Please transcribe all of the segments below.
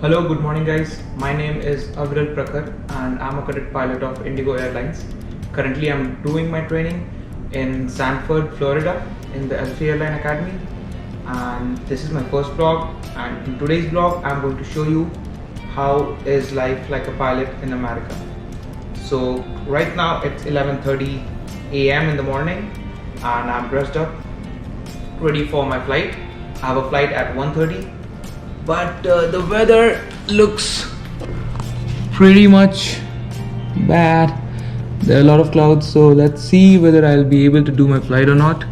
Hello, good morning guys. My name is Avral Prakhar and I'm a cadet pilot of Indigo Airlines. Currently I'm doing my training in Sanford, Florida in the U.S.A. Airline Academy, and this is my first vlog, and in today's vlog I'm going to show you how is life like a pilot in America. So right now it's 11:30 a.m. in the morning and I'm dressed up ready for my flight. I have a flight at 1:30, but the weather looks pretty much bad. There are a lot of clouds, so let's see whether I'll be able to do my flight or not.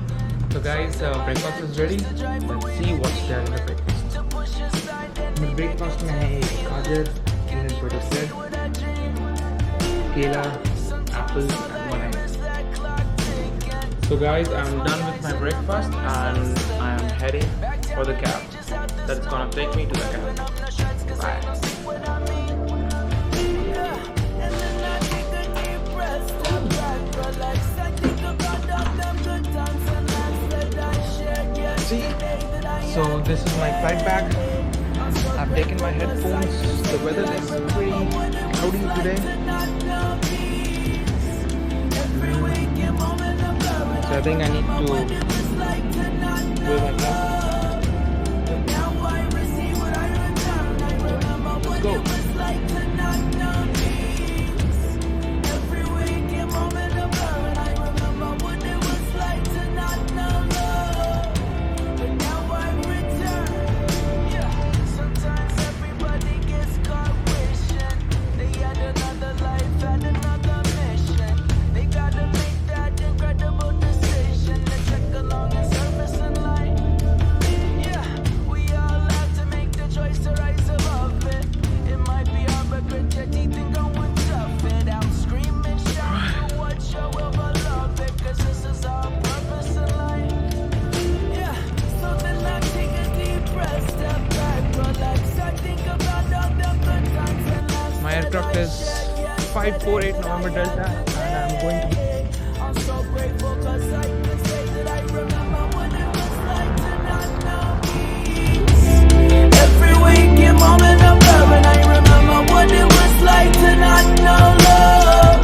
So guys, breakfast is ready. Let's see what's there in the breakfast. The breakfast में है गाजर, peanut butter bread, केला, apple and one egg. So guys, I'm done with my breakfast and I am heading for the cab that's gonna take me to the cab. Bye. See, so this is my flight bag. I've taken my headphones. The weather is pretty cloudy today. So I think I need to wear my glasses. Let's go. My aircraft is 548 November Delta and I'm going to be every waking moment of love, and I remember what it was like to not know love.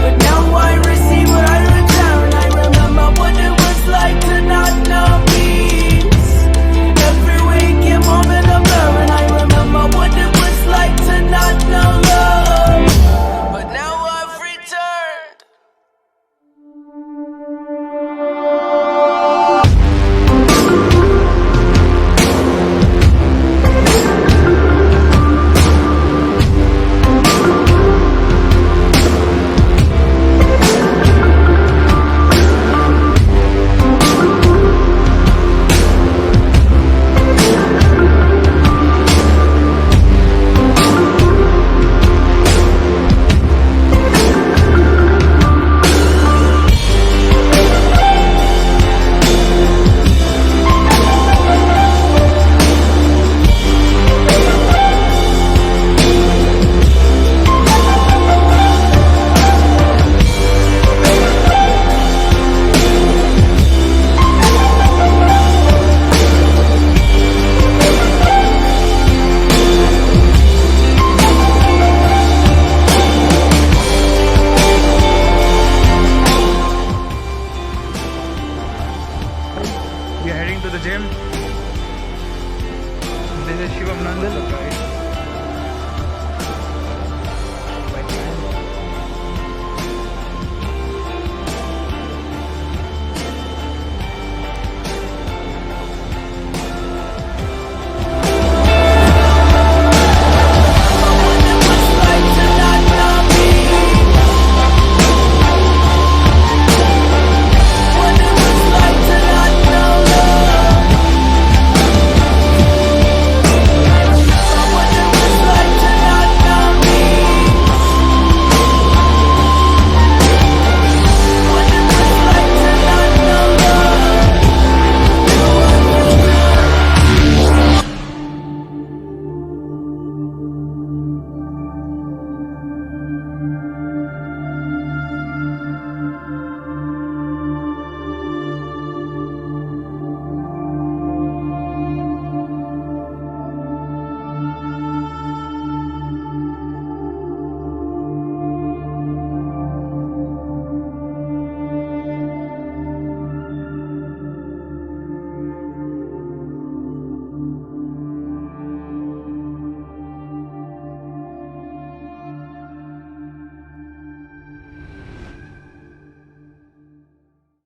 But now I receive what I return. I remember what it was like to not know peace. Every waking moment of love, and I remember what it was like to not know love. But now I've returned. we are heading to the gym. This is Shivam Nandal.